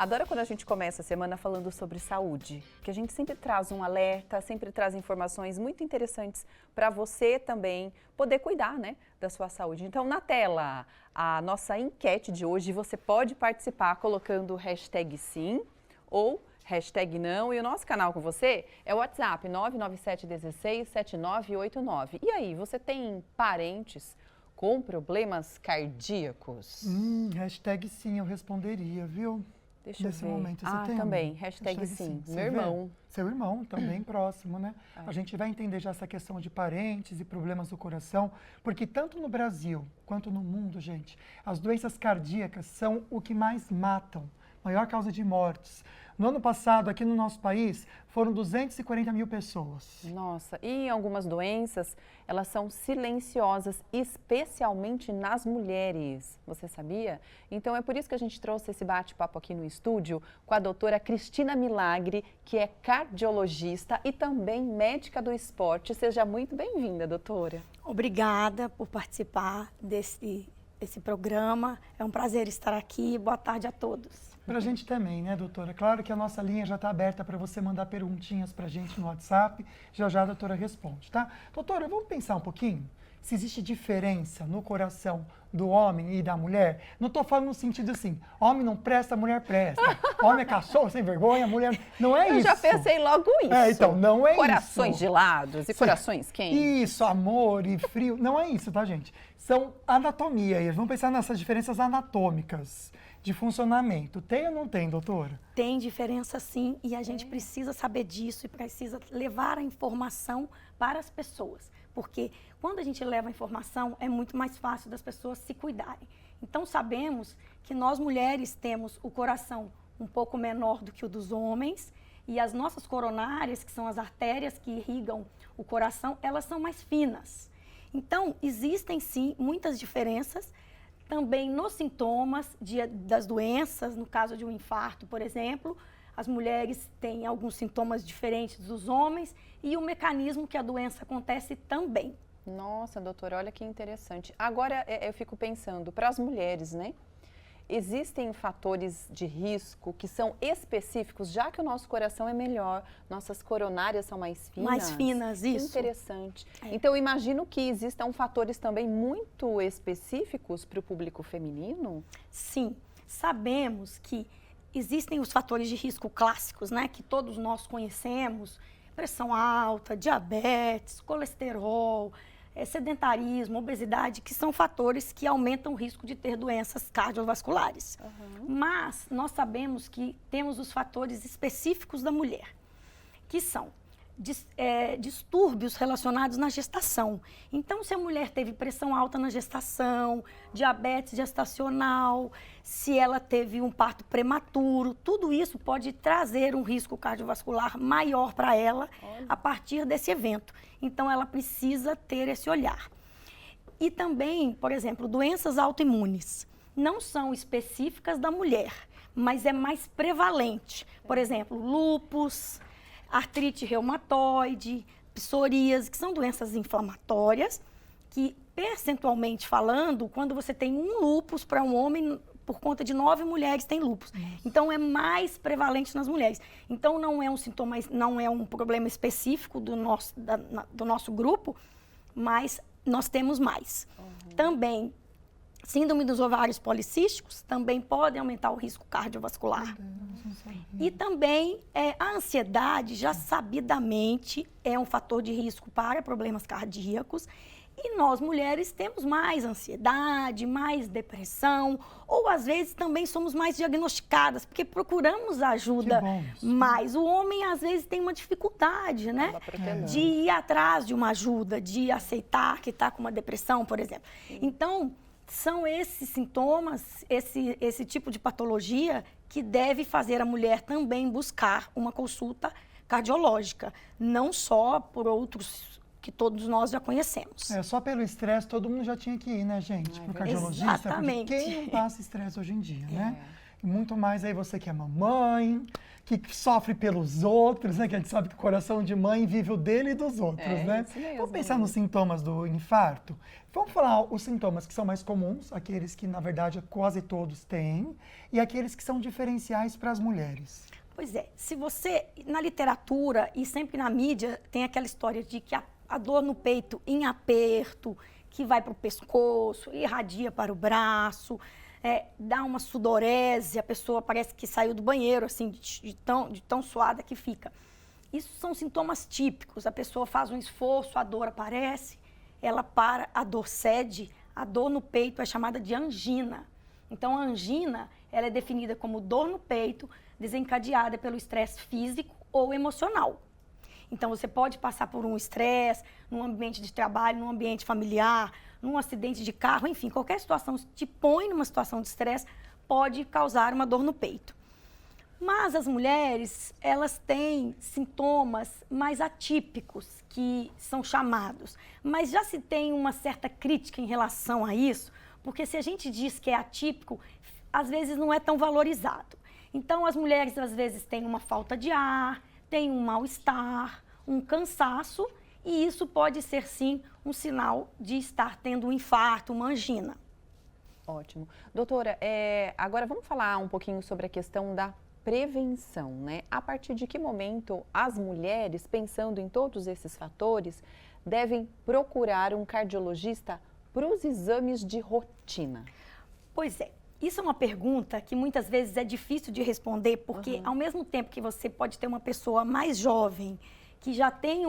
Adoro quando a gente começa a semana falando sobre saúde, que a gente sempre traz um alerta, sempre traz informações muito interessantes para você também poder cuidar, né, da sua saúde. Então, na tela, a nossa enquete de hoje, você pode participar colocando o hashtag sim ou hashtag não. E o nosso canal com você é o WhatsApp 997167989. E aí, você tem parentes com problemas cardíacos? Hashtag sim, eu responderia, viu? Deixa eu ver. Momento, você tem também, hashtag sim. Meu irmão. Seu irmão, também próximo, né? A gente vai entender já essa questão de parentes e problemas do coração, porque tanto no Brasil quanto no mundo, gente, as doenças cardíacas são o que mais matam, maior causa de mortes. No ano passado, aqui no nosso país, foram 240 mil pessoas. Nossa, e em algumas doenças, elas são silenciosas, especialmente nas mulheres. Você sabia? Então, é por isso que a gente trouxe esse bate-papo aqui no estúdio com a doutora Cristina Milagre, que é cardiologista e também médica do esporte. Seja muito bem-vinda, doutora. Obrigada por participar desse programa. É um prazer estar aqui. Boa tarde a todos. Para a gente também, né, doutora? Claro que a nossa linha já está aberta para você mandar perguntinhas para a gente no WhatsApp. Já a doutora responde, tá? Doutora, vamos pensar um pouquinho? Se existe diferença no coração do homem e da mulher? Não estou falando no sentido assim, homem não presta, mulher presta. Homem é cachorro sem vergonha, mulher... Não é isso. Eu já pensei logo isso. Então, não é Corações isso. gelados e corações quentes. Isso, amor e frio. Não é isso, tá, gente? São anatomia. E vamos pensar nessas diferenças anatômicas de funcionamento. Tem ou não tem, doutora? Tem diferença sim, e a gente precisa saber disso e precisa levar a informação para as pessoas. Porque quando a gente leva a informação, é muito mais fácil das pessoas se cuidarem. Então, sabemos que nós mulheres temos o coração um pouco menor do que o dos homens, e as nossas coronárias, que são as artérias que irrigam o coração, elas são mais finas. Então, existem sim muitas diferenças, também nos sintomas das doenças, no caso de um infarto, por exemplo, as mulheres têm alguns sintomas diferentes dos homens e o mecanismo que a doença acontece também. Nossa, doutora, olha que interessante. Agora, eu fico pensando, para as mulheres, né? Existem fatores de risco que são específicos, já que o nosso coração é melhor, nossas coronárias são mais finas. Mais finas, isso. Interessante. Então, eu imagino que existam fatores também muito específicos para o público feminino? Sim, sabemos que existem os fatores de risco clássicos, né, que todos nós conhecemos, pressão alta, diabetes, colesterol, sedentarismo, obesidade, que são fatores que aumentam o risco de ter doenças cardiovasculares. Mas nós sabemos que temos os fatores específicos da mulher, que são distúrbios relacionados na gestação. Então, se a mulher teve pressão alta na gestação, diabetes gestacional, se ela teve um parto prematuro, tudo isso pode trazer um risco cardiovascular maior para ela a partir desse evento. Então, ela precisa ter esse olhar. E também, por exemplo, doenças autoimunes não são específicas da mulher, mas é mais prevalente. Por exemplo, lúpus, artrite reumatoide, psoríase, que são doenças inflamatórias, que percentualmente falando, quando você tem um lúpus para um homem, por conta de 9 mulheres têm lúpus. Então, é mais prevalente nas mulheres. Então, não é um sintoma, não é um problema específico do nosso grupo, mas nós temos mais. Também, síndrome dos ovários policísticos também podem aumentar o risco cardiovascular. E também a ansiedade, já sabidamente, é um fator de risco para problemas cardíacos. E nós, mulheres, temos mais ansiedade, mais depressão, ou às vezes também somos mais diagnosticadas, porque procuramos ajuda mais. O homem, às vezes, tem uma dificuldade, né? De ir atrás de uma ajuda, de aceitar que está com uma depressão, por exemplo. Então, são esses sintomas, esse tipo de patologia que deve fazer a mulher também buscar uma consulta cardiológica, não só por outros que todos nós já conhecemos. Só pelo estresse todo mundo já tinha que ir, né, gente? Pro cardiologista. Exatamente. Quem não passa estresse hoje em dia, né? Muito mais aí você que é mamãe, que sofre pelos outros, né? Que a gente sabe que o coração de mãe vive o dele e dos outros, né? Isso mesmo. Vamos pensar nos sintomas do infarto? Vamos falar os sintomas que são mais comuns, aqueles que, na verdade, quase todos têm, e aqueles que são diferenciais para as mulheres. Pois é, se você, na literatura e sempre na mídia, tem aquela história de que a dor no peito em aperto, que vai para o pescoço, irradia para o braço, dá uma sudorese, a pessoa parece que saiu do banheiro, assim, de tão suada que fica. Isso são sintomas típicos, a pessoa faz um esforço, a dor aparece, ela para, a dor cede, a dor no peito é chamada de angina. Então, a angina, ela é definida como dor no peito, desencadeada pelo estresse físico ou emocional. Então, você pode passar por um estresse num ambiente de trabalho, num ambiente familiar, num acidente de carro, enfim, qualquer situação que te põe numa situação de estresse pode causar uma dor no peito. Mas as mulheres, elas têm sintomas mais atípicos, que são chamados. Mas já se tem uma certa crítica em relação a isso, porque se a gente diz que é atípico, às vezes não é tão valorizado. Então, as mulheres, às vezes, têm uma falta de ar, têm um mal-estar, um cansaço, e isso pode ser, sim, um sinal de estar tendo um infarto, uma angina. Ótimo. Doutora, agora vamos falar um pouquinho sobre a questão da prevenção, né? A partir de que momento as mulheres, pensando em todos esses fatores, devem procurar um cardiologista para os exames de rotina? Pois é. Isso é uma pergunta que muitas vezes é difícil de responder, porque ao mesmo tempo que você pode ter uma pessoa mais jovem, que já tem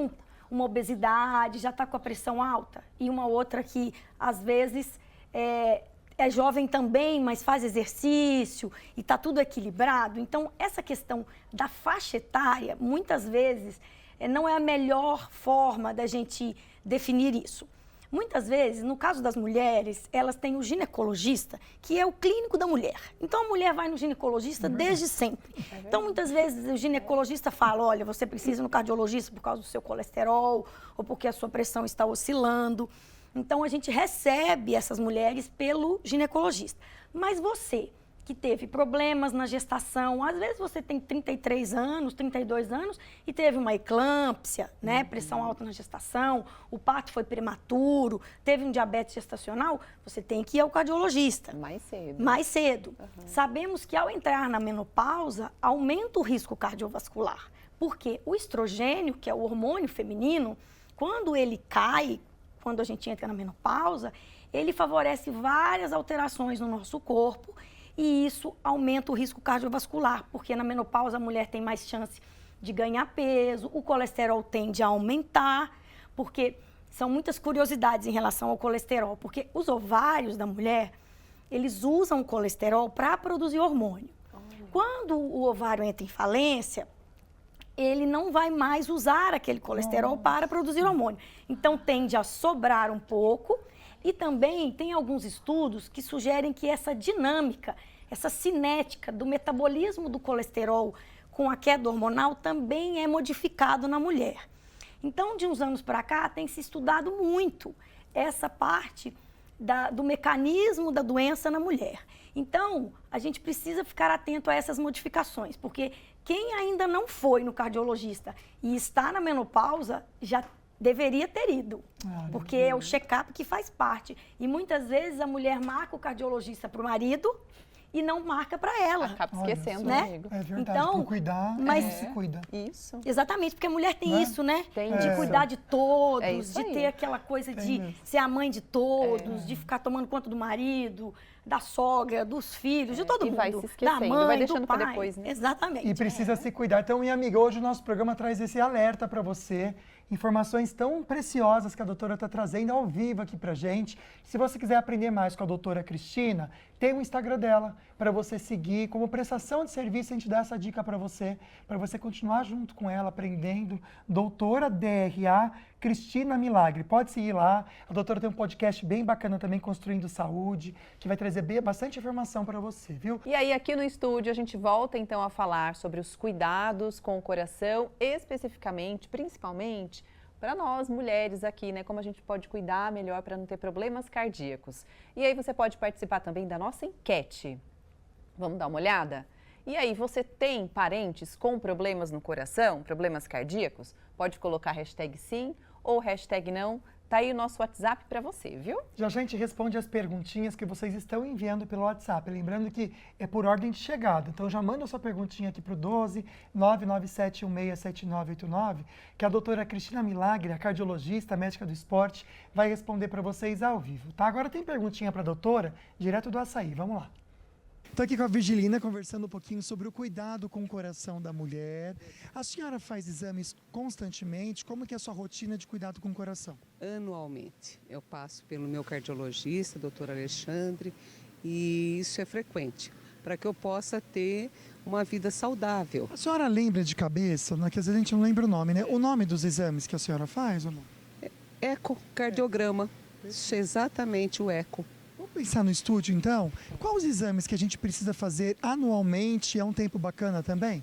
uma obesidade, já está com a pressão alta, e uma outra que às vezes é jovem também, mas faz exercício e está tudo equilibrado. Então, essa questão da faixa etária, muitas vezes, não é a melhor forma da gente definir isso. Muitas vezes, no caso das mulheres, elas têm o ginecologista, que é o clínico da mulher. Então, a mulher vai no ginecologista desde sempre. Então, muitas vezes, o ginecologista fala, olha, você precisa ir no cardiologista por causa do seu colesterol ou porque a sua pressão está oscilando. Então, a gente recebe essas mulheres pelo ginecologista. Mas você, que teve problemas na gestação, às vezes você tem 33 anos, 32 anos e teve uma eclâmpsia, né? Pressão alta na gestação, o parto foi prematuro, teve um diabetes gestacional, você tem que ir ao cardiologista. Mais cedo. Mais cedo. Sabemos que ao entrar na menopausa, aumenta o risco cardiovascular, porque o estrogênio, que é o hormônio feminino, quando ele cai, quando a gente entra na menopausa, ele favorece várias alterações no nosso corpo, e isso aumenta o risco cardiovascular, porque na menopausa a mulher tem mais chance de ganhar peso, o colesterol tende a aumentar, porque são muitas curiosidades em relação ao colesterol, porque os ovários da mulher, eles usam o colesterol para produzir hormônio. Quando o ovário entra em falência, ele não vai mais usar aquele colesterol para produzir hormônio. Então, tende a sobrar um pouco. E também tem alguns estudos que sugerem que essa dinâmica, essa cinética do metabolismo do colesterol com a queda hormonal também é modificado na mulher. Então, de uns anos para cá, tem se estudado muito essa parte do mecanismo da doença na mulher. Então, a gente precisa ficar atento a essas modificações, porque quem ainda não foi no cardiologista e está na menopausa já deveria ter ido, porque é o check-up que faz parte. E muitas vezes a mulher marca o cardiologista para o marido e não marca para ela. Acaba esquecendo, né? amigo. É verdade, Então, por cuidar, mas se cuida. Isso. Exatamente, porque a mulher tem isso, né? Tem de isso. cuidar de todos, É isso de aí. ter aquela coisa de isso. ser a mãe de todos, de ficar tomando conta do marido, da sogra, dos filhos, de todo E mundo. vai se da esquecendo, mãe, vai do deixando pra pai. depois, né? Exatamente. E precisa se cuidar. Então, minha amiga, hoje o nosso programa traz esse alerta para você. Informações tão preciosas que a doutora está trazendo ao vivo aqui pra gente. Se você quiser aprender mais com a doutora Cristina, tem o Instagram dela para você seguir. Como prestação de serviço, a gente dá essa dica para você continuar junto com ela, aprendendo. Doutora DRA Cristina Milagre. Pode seguir lá. A doutora tem um podcast bem bacana também, Construindo Saúde, que vai trazer bastante informação para você, viu? E aí, aqui no estúdio, a gente volta então a falar sobre os cuidados com o coração, especificamente, principalmente, para nós mulheres aqui, né? Como a gente pode cuidar melhor para não ter problemas cardíacos. E aí você pode participar também da nossa enquete. Vamos dar uma olhada? E aí, você tem parentes com problemas no coração, problemas cardíacos? Pode colocar hashtag sim ou hashtag não. Tá aí o nosso WhatsApp para você, viu? Já a gente responde as perguntinhas que vocês estão enviando pelo WhatsApp. Lembrando que é por ordem de chegada. Então já manda a sua perguntinha aqui para o 12 997167989, que a doutora Cristina Milagre, a cardiologista, médica do esporte, vai responder para vocês ao vivo, tá? Agora tem perguntinha para a doutora, direto do Açaí. Vamos lá. Estou aqui com a Virgilina conversando um pouquinho sobre o cuidado com o coração da mulher. A senhora faz exames constantemente? Como que é a sua rotina de cuidado com o coração? Anualmente. Eu passo pelo meu cardiologista, doutor Alexandre, e isso é frequente, para que eu possa ter uma vida saudável. A senhora lembra de cabeça, né, que às vezes a gente não lembra o nome, né? O nome dos exames que a senhora faz ou não? Ecocardiograma, isso é exatamente o eco. Vamos pensar no estúdio, então? Quais os exames que a gente precisa fazer anualmente? É um tempo bacana também?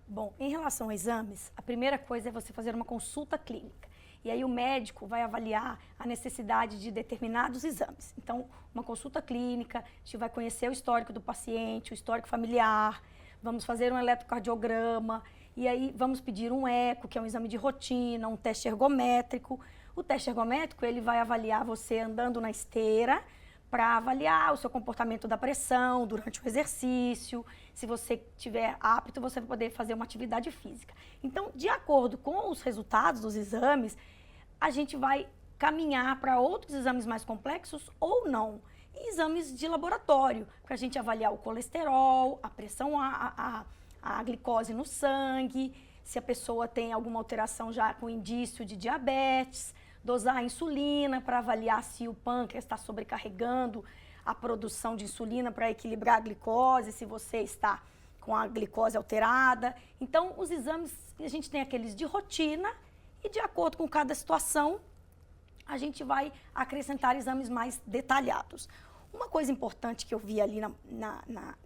Bom, em relação a exames, a primeira coisa é você fazer uma consulta clínica. E aí o médico vai avaliar a necessidade de determinados exames. Então, uma consulta clínica, a gente vai conhecer o histórico do paciente, o histórico familiar, vamos fazer um eletrocardiograma, e aí vamos pedir um eco, que é um exame de rotina, um teste ergométrico. O teste ergométrico, ele vai avaliar você andando na esteira para avaliar o seu comportamento da pressão durante o exercício. Se você estiver apto, você vai poder fazer uma atividade física. Então, de acordo com os resultados dos exames, a gente vai caminhar para outros exames mais complexos ou não. E exames de laboratório, para a gente avaliar o colesterol, a pressão, a glicose no sangue, se a pessoa tem alguma alteração já com indício de diabetes, dosar a insulina para avaliar se o pâncreas está sobrecarregando a produção de insulina para equilibrar a glicose, se você está com a glicose alterada. Então, os exames, a gente tem aqueles de rotina e, de acordo com cada situação, a gente vai acrescentar exames mais detalhados. Uma coisa importante que eu vi ali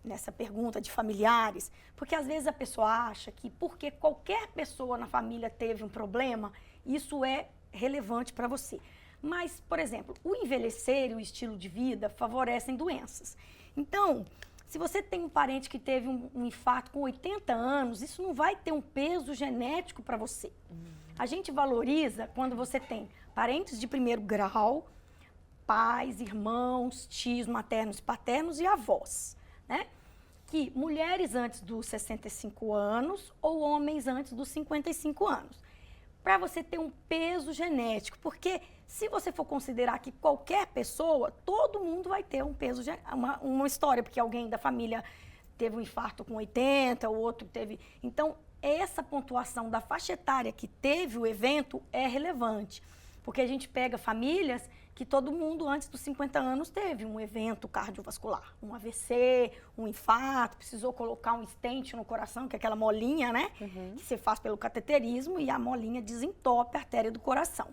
nessa pergunta de familiares, porque às vezes a pessoa acha que porque qualquer pessoa na família teve um problema, isso é relevante para você. Mas, por exemplo, o envelhecer e o estilo de vida favorecem doenças. Então, se você tem um parente que teve um infarto com 80 anos, isso não vai ter um peso genético para você. A gente valoriza quando você tem parentes de primeiro grau, pais, irmãos, tios maternos e paternos e avós, né? Que mulheres antes dos 65 anos ou homens antes dos 55 anos. Para você ter um peso genético, porque se você for considerar que qualquer pessoa, todo mundo vai ter um peso, uma história, porque alguém da família teve um infarto com 80, o outro teve... Então, essa pontuação da faixa etária que teve o evento é relevante, porque a gente pega famílias que todo mundo antes dos 50 anos teve um evento cardiovascular, um AVC, um infarto, precisou colocar um stent no coração, que é aquela molinha, né? Que você faz pelo cateterismo e a molinha desentope a artéria do coração.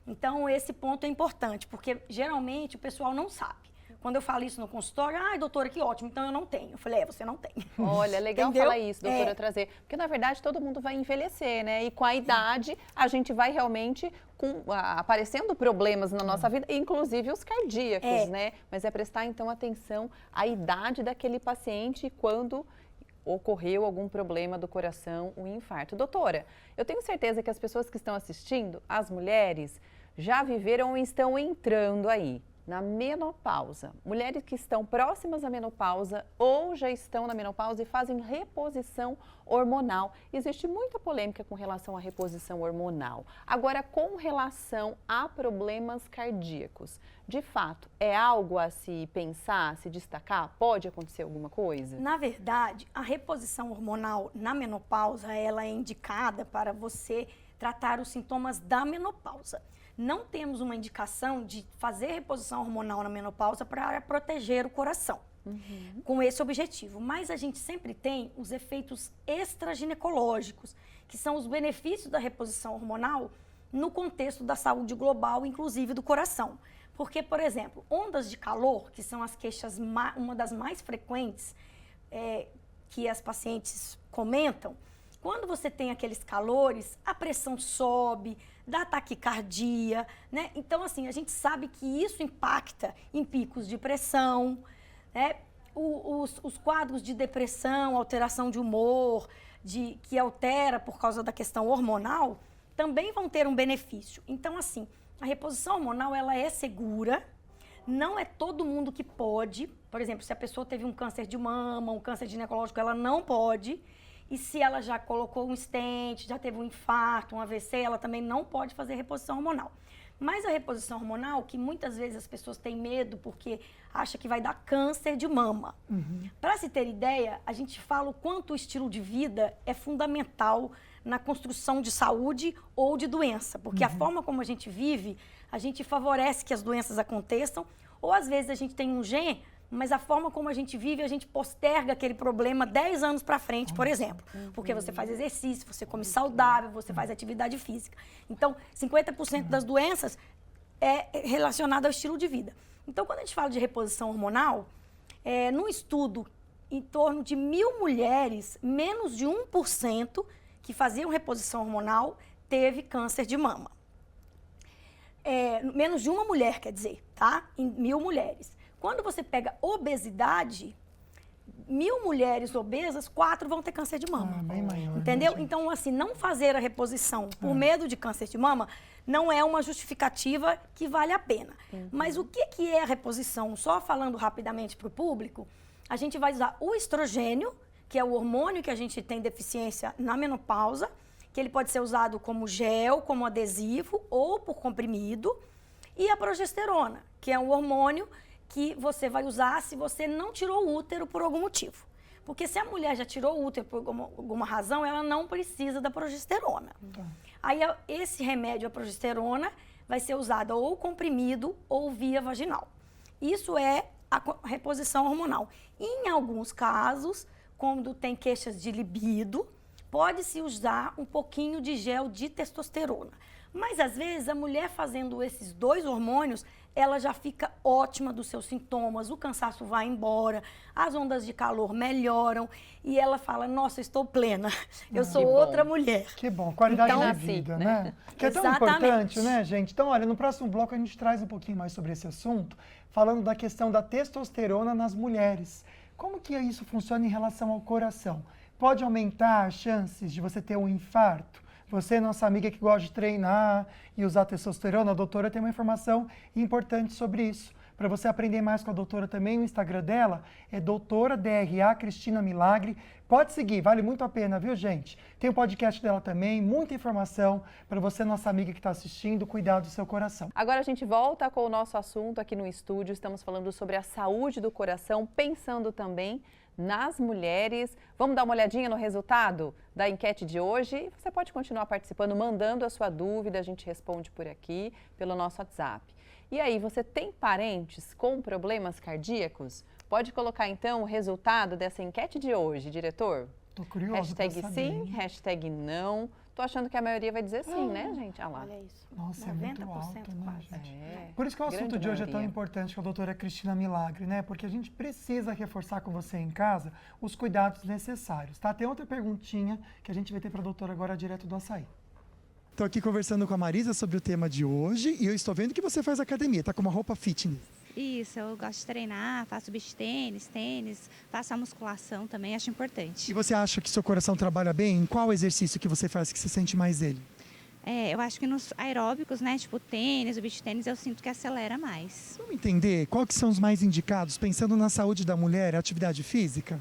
Então, esse ponto é importante, porque geralmente o pessoal não sabe. Quando eu falo isso no consultório, ai, doutora, que ótimo, então eu não tenho. Eu falei, você não tem. Olha, legal Entendeu? falar isso, doutora, trazer. Porque, na verdade, todo mundo vai envelhecer, né? E com a idade, a gente vai realmente aparecendo problemas na nossa vida, inclusive os cardíacos, né? Mas é prestar, então, atenção à idade daquele paciente quando ocorreu algum problema do coração, um infarto. Doutora, eu tenho certeza que as pessoas que estão assistindo, as mulheres, já viveram ou estão entrando aí na menopausa. Mulheres que estão próximas à menopausa ou já estão na menopausa e fazem reposição hormonal. Existe muita polêmica com relação à reposição hormonal. Agora, com relação a problemas cardíacos, de fato, é algo a se pensar, a se destacar? Pode acontecer alguma coisa? Na verdade, a reposição hormonal na menopausa, ela é indicada para você tratar os sintomas da menopausa. Não temos uma indicação de fazer reposição hormonal na menopausa para proteger o coração, com esse objetivo. Mas a gente sempre tem os efeitos extraginecológicos, que são os benefícios da reposição hormonal no contexto da saúde global, inclusive do coração. Porque, por exemplo, ondas de calor, que são as queixas, uma das mais frequentes que as pacientes comentam, quando você tem aqueles calores, a pressão sobe, dá taquicardia, né? Então, assim, a gente sabe que isso impacta em picos de pressão, né? os quadros de depressão, alteração de humor, que altera por causa da questão hormonal, também vão ter um benefício. Então, assim, a reposição hormonal, ela é segura, não é todo mundo que pode. Por exemplo, se a pessoa teve um câncer de mama, um câncer ginecológico, ela não pode. E se ela já colocou um stent, já teve um infarto, um AVC, ela também não pode fazer reposição hormonal. Mas a reposição hormonal, que muitas vezes as pessoas têm medo porque acham que vai dar câncer de mama. Para se ter ideia, a gente fala o quanto o estilo de vida é fundamental na construção de saúde ou de doença. Porque a forma como a gente vive, a gente favorece que as doenças aconteçam, ou às vezes a gente tem um gene, mas a forma como a gente vive, a gente posterga aquele problema 10 anos para frente, por exemplo. Porque você faz exercício, você come saudável, você faz atividade física. Então, 50% das doenças é relacionado ao estilo de vida. Então, quando a gente fala de reposição hormonal, num estudo, em torno de 1.000 mulheres, menos de 1% que faziam reposição hormonal teve câncer de mama. Menos de uma mulher, quer dizer, tá? Em 1.000 mulheres. Quando você pega obesidade, 1.000 mulheres obesas, 4 vão ter câncer de mama. Bem maior, entendeu? Né, então, assim, não fazer a reposição por medo de câncer de mama não é uma justificativa que vale a pena. Mas o que é a reposição? Só falando rapidamente para o público, a gente vai usar o estrogênio, que é o hormônio que a gente tem deficiência na menopausa, que ele pode ser usado como gel, como adesivo ou por comprimido, e a progesterona, que é um hormônio que você vai usar se você não tirou o útero por algum motivo. Porque se a mulher já tirou o útero por alguma razão, ela não precisa da progesterona. Aí esse remédio, a progesterona, vai ser usado ou comprimido ou via vaginal. Isso é a reposição hormonal. Em alguns casos, quando tem queixas de libido, pode-se usar um pouquinho de gel de testosterona. Mas, às vezes, a mulher fazendo esses 2 hormônios, ela já fica ótima dos seus sintomas, o cansaço vai embora, as ondas de calor melhoram e ela fala, nossa, estou plena, eu sou outra mulher. Que bom, qualidade Então, de assim, vida, né? né? Que é tão Exatamente. importante, né, gente? Então, olha, no próximo bloco a gente traz um pouquinho mais sobre esse assunto, falando da questão da testosterona nas mulheres. Como que isso funciona em relação ao coração? Pode aumentar as chances de você ter um infarto? Você, nossa amiga que gosta de treinar e usar testosterona, a doutora tem uma informação importante sobre isso. Para você aprender mais com a doutora também, o Instagram dela é doutora DRA Cristina Milagre. Pode seguir, vale muito a pena, viu, gente? Tem o podcast dela também, muita informação para você, nossa amiga que está assistindo, cuidar do seu coração. Agora a gente volta com o nosso assunto aqui no estúdio. Estamos falando sobre a saúde do coração, pensando também nas mulheres. Vamos dar uma olhadinha no resultado da enquete de hoje? Você pode continuar participando, mandando a sua dúvida, a gente responde por aqui, pelo nosso WhatsApp. E aí, você tem parentes com problemas cardíacos? Pode colocar então o resultado dessa enquete de hoje, diretor? Tô curioso Hashtag pra saber, sim, hein? hashtag não. Tô achando que a maioria vai dizer sim, né, gente? Olha lá. Olha isso. Nossa, é muito 90% alto, né, quase. gente? É. Por isso que o assunto Grande de hoje é tão maioria. importante com a doutora Cristina Milagre, né? Porque a gente precisa reforçar com você em casa os cuidados necessários, tá? Tem outra perguntinha que a gente vai ter para a doutora agora direto do Açaí. Estou aqui conversando com a Marisa sobre o tema de hoje e eu estou vendo que você faz academia, tá com uma roupa fitness. Isso, eu gosto de treinar, faço beach tênis, faço a musculação também, acho importante. E você acha que seu coração trabalha bem? Em qual exercício que você faz que você sente mais ele? Eu acho que nos aeróbicos, né, tipo tênis, o beach tênis, eu sinto que acelera mais. Vamos entender qual que são os mais indicados, pensando na saúde da mulher, a atividade física?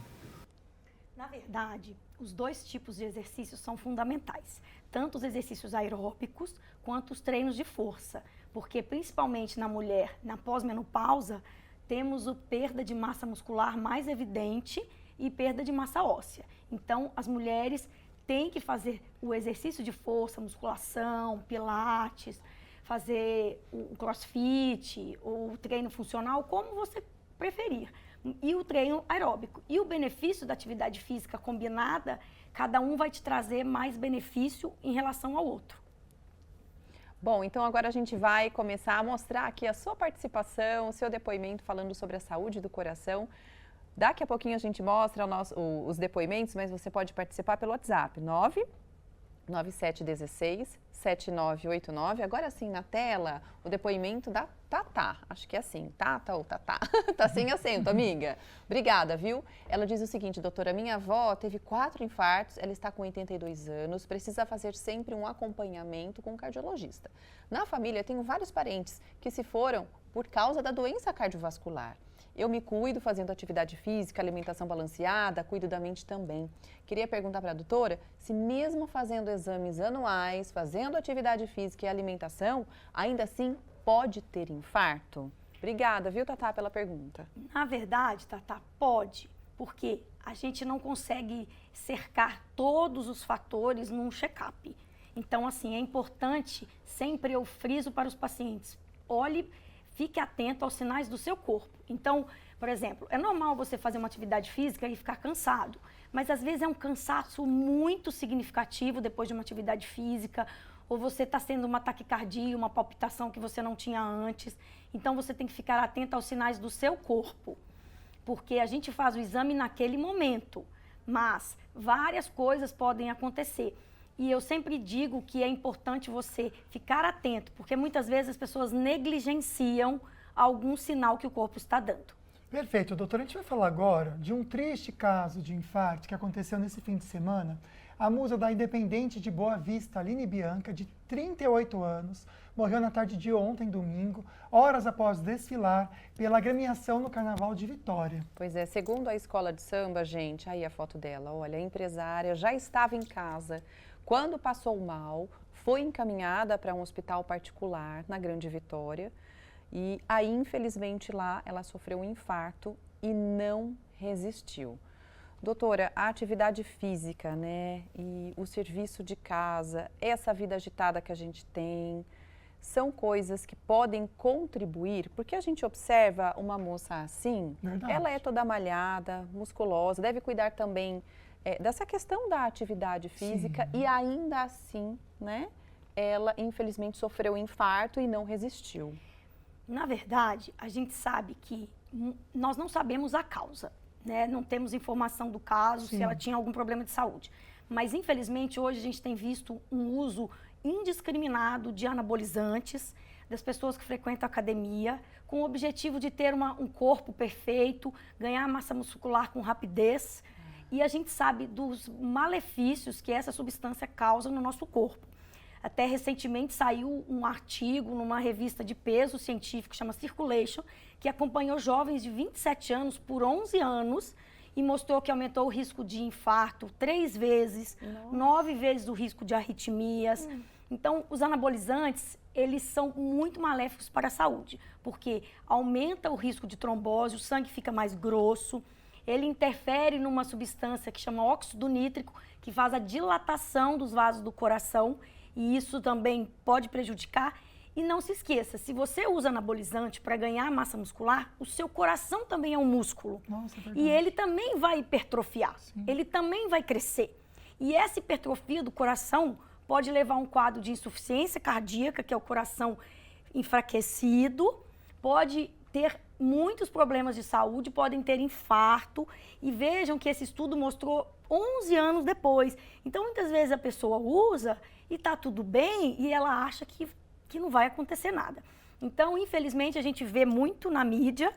Na verdade, os 2 tipos de exercícios são fundamentais. Tanto os exercícios aeróbicos quanto os treinos de força. Porque, principalmente na mulher, na pós-menopausa, temos a perda de massa muscular mais evidente e perda de massa óssea. Então, as mulheres têm que fazer o exercício de força, musculação, pilates, fazer o crossfit, o treino funcional, como você preferir. E o treino aeróbico. E o benefício da atividade física combinada, cada um vai te trazer mais benefício em relação ao outro. Bom, então agora a gente vai começar a mostrar aqui a sua participação, o seu depoimento falando sobre a saúde do coração. Daqui a pouquinho a gente mostra os depoimentos, mas você pode participar pelo WhatsApp, 9716-7989. Agora sim, na tela, o depoimento da Tatá. Acho que é assim, Tata ou Tatá. Tá sem acento, amiga. Obrigada, viu? Ela diz o seguinte, doutora, minha avó teve 4 infartos, ela está com 82 anos, precisa fazer sempre um acompanhamento com um cardiologista. Na família, tenho vários parentes que se foram por causa da doença cardiovascular. Eu me cuido fazendo atividade física, alimentação balanceada, cuido da mente também. Queria perguntar para a doutora se mesmo fazendo exames anuais, fazendo atividade física e alimentação, ainda assim pode ter infarto? Obrigada, viu, Tatá, pela pergunta. Na verdade, Tatá, pode, porque a gente não consegue cercar todos os fatores num check-up. Então, assim, é importante, sempre eu friso para os pacientes, olhe, fique atento aos sinais do seu corpo. Então, por exemplo, é normal você fazer uma atividade física e ficar cansado, mas às vezes é um cansaço muito significativo depois de uma atividade física, ou você está tendo uma taquicardia, uma palpitação que você não tinha antes. Então, você tem que ficar atento aos sinais do seu corpo, porque a gente faz o exame naquele momento, mas várias coisas podem acontecer. E eu sempre digo que é importante você ficar atento, porque muitas vezes as pessoas negligenciam algum sinal que o corpo está dando. Perfeito, doutora. A gente vai falar agora de um triste caso de infarto que aconteceu nesse fim de semana. A musa da Independente de Boa Vista, Aline Bianca, de 38 anos, morreu na tarde de ontem, domingo, horas após desfilar pela agremiação no Carnaval de Vitória. Pois é, segundo a escola de samba, gente, aí a foto dela, olha, a empresária já estava em casa quando passou mal, foi encaminhada para um hospital particular na Grande Vitória e aí, infelizmente, lá ela sofreu um infarto e não resistiu. Doutora, a atividade física, né, e o serviço de casa, essa vida agitada que a gente tem, são coisas que podem contribuir, porque a gente observa uma moça assim, Verdade. Ela é toda malhada, musculosa, deve cuidar também dessa questão da atividade física. Sim. E ainda assim, né, ela infelizmente sofreu um infarto e não resistiu. Na verdade, a gente sabe que nós não sabemos a causa, né? Não temos informação do caso, Sim. se ela tinha algum problema de saúde. Mas, infelizmente, hoje a gente tem visto um uso indiscriminado de anabolizantes das pessoas que frequentam a academia, com o objetivo de ter um corpo perfeito, ganhar massa muscular com rapidez. E a gente sabe dos malefícios que essa substância causa no nosso corpo. Até recentemente saiu um artigo numa revista de peso científico, chama Circulation, que acompanhou jovens de 27 anos por 11 anos e mostrou que aumentou o risco de infarto 3 vezes, 9 vezes o risco de arritmias. Então, os anabolizantes, eles são muito maléficos para a saúde, porque aumenta o risco de trombose, o sangue fica mais grosso, ele interfere numa substância que chama óxido nítrico, que faz a dilatação dos vasos do coração, e isso também pode prejudicar. E não se esqueça, se você usa anabolizante para ganhar massa muscular, o seu coração também é um músculo. Nossa, é verdade. E ele também vai hipertrofiar, Sim. ele também vai crescer. E essa hipertrofia do coração pode levar a um quadro de insuficiência cardíaca, que é o coração enfraquecido, pode ter muitos problemas de saúde, podem ter infarto. E vejam que esse estudo mostrou 11 anos depois. Então, muitas vezes a pessoa usa e está tudo bem e ela acha que não vai acontecer nada. Então, infelizmente, a gente vê muito na mídia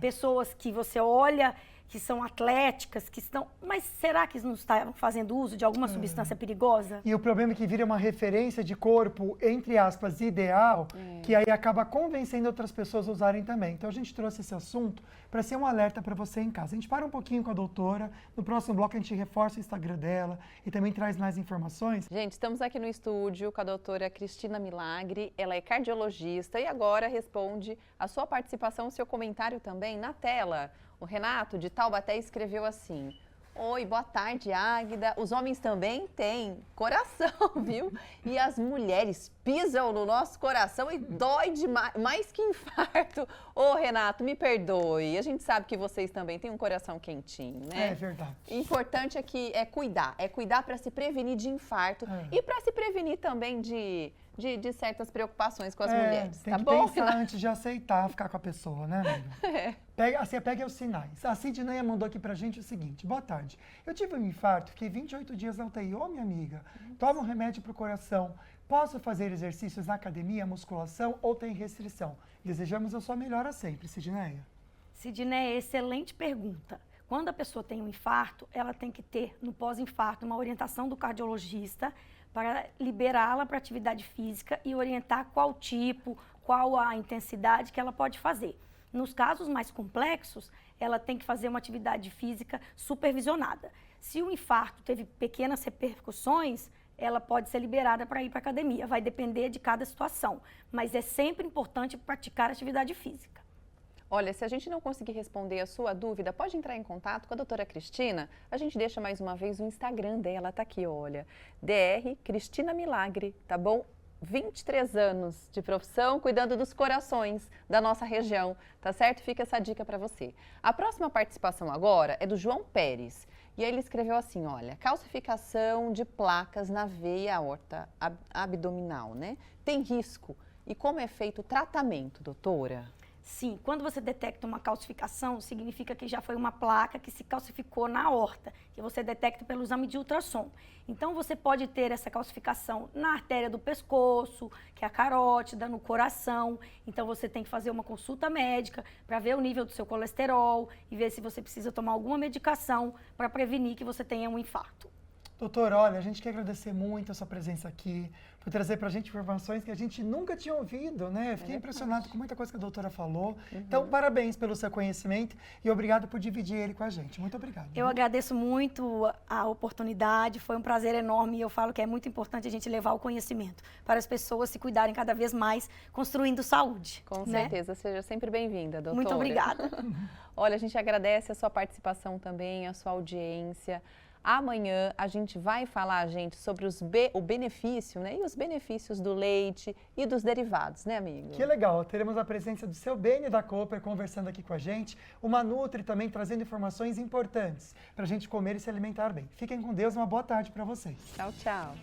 pessoas que você olha, que são atléticas, que estão... Mas será que não estão fazendo uso de alguma substância perigosa? E o problema é que vira uma referência de corpo, entre aspas, ideal, que aí acaba convencendo outras pessoas a usarem também. Então, a gente trouxe esse assunto para ser um alerta para você em casa. A gente para um pouquinho com a doutora, no próximo bloco a gente reforça o Instagram dela e também traz mais informações. Gente, estamos aqui no estúdio com a doutora Cristina Milagre, ela é cardiologista e agora responde a sua participação, o seu comentário também na tela. O Renato, de Taubaté, escreveu assim: oi, boa tarde, Águida. Os homens também têm coração, viu? E as mulheres pisam no nosso coração e dói demais, mais que infarto. Ô, Renato, me perdoe. A gente sabe que vocês também têm um coração quentinho, né? É verdade. Importante é cuidar para se prevenir de infarto e para se prevenir também de de certas preocupações com as É, mulheres, tem tá que bom? pensar antes de aceitar ficar com a pessoa, né, amiga? Pega os sinais. A Sidneia mandou aqui pra gente o seguinte: boa tarde. Eu tive um infarto, fiquei 28 dias na UTI. Ô, minha amiga, toma um remédio pro coração. Posso fazer exercícios na academia, musculação ou tem restrição? Desejamos a sua melhora sempre, Sidneia. Sidneia, excelente pergunta. Quando a pessoa tem um infarto, ela tem que ter, no pós-infarto, uma orientação do cardiologista para liberá-la para atividade física e orientar qual tipo, qual a intensidade que ela pode fazer. Nos casos mais complexos, ela tem que fazer uma atividade física supervisionada. Se o infarto teve pequenas repercussões, ela pode ser liberada para ir para a academia. Vai depender de cada situação, mas é sempre importante praticar atividade física. Olha, se a gente não conseguir responder a sua dúvida, pode entrar em contato com a doutora Cristina. A gente deixa mais uma vez o Instagram dela, tá aqui, olha. DR Cristina Milagre, tá bom? 23 anos de profissão, cuidando dos corações da nossa região, tá certo? Fica essa dica para você. A próxima participação agora é do João Pérez. E aí ele escreveu assim, olha, calcificação de placas na veia aorta abdominal, né? Tem risco? E como é feito o tratamento, doutora? Sim, quando você detecta uma calcificação, significa que já foi uma placa que se calcificou na aorta, que você detecta pelo exame de ultrassom. Então, você pode ter essa calcificação na artéria do pescoço, que é a carótida, no coração. Então, você tem que fazer uma consulta médica para ver o nível do seu colesterol e ver se você precisa tomar alguma medicação para prevenir que você tenha um infarto. Doutora, olha, a gente quer agradecer muito a sua presença aqui, por trazer pra gente informações que a gente nunca tinha ouvido, né? Fiquei impressionado com muita coisa que a doutora falou. Então, parabéns pelo seu conhecimento e obrigado por dividir ele com a gente. Muito obrigado. Eu agradeço muito a oportunidade, foi um prazer enorme e eu falo que é muito importante a gente levar o conhecimento para as pessoas se cuidarem cada vez mais, construindo saúde. Com né? certeza, seja sempre bem-vinda, doutora. Muito obrigada. Olha, a gente agradece a sua participação também, a sua audiência. Amanhã a gente vai falar, gente, sobre o benefício, né? E os benefícios do leite e dos derivados, né, amigo? Que legal, teremos a presença do seu Beni da Cooper conversando aqui com a gente, uma Nutri também trazendo informações importantes para a gente comer e se alimentar bem. Fiquem com Deus, uma boa tarde para vocês. Tchau, tchau.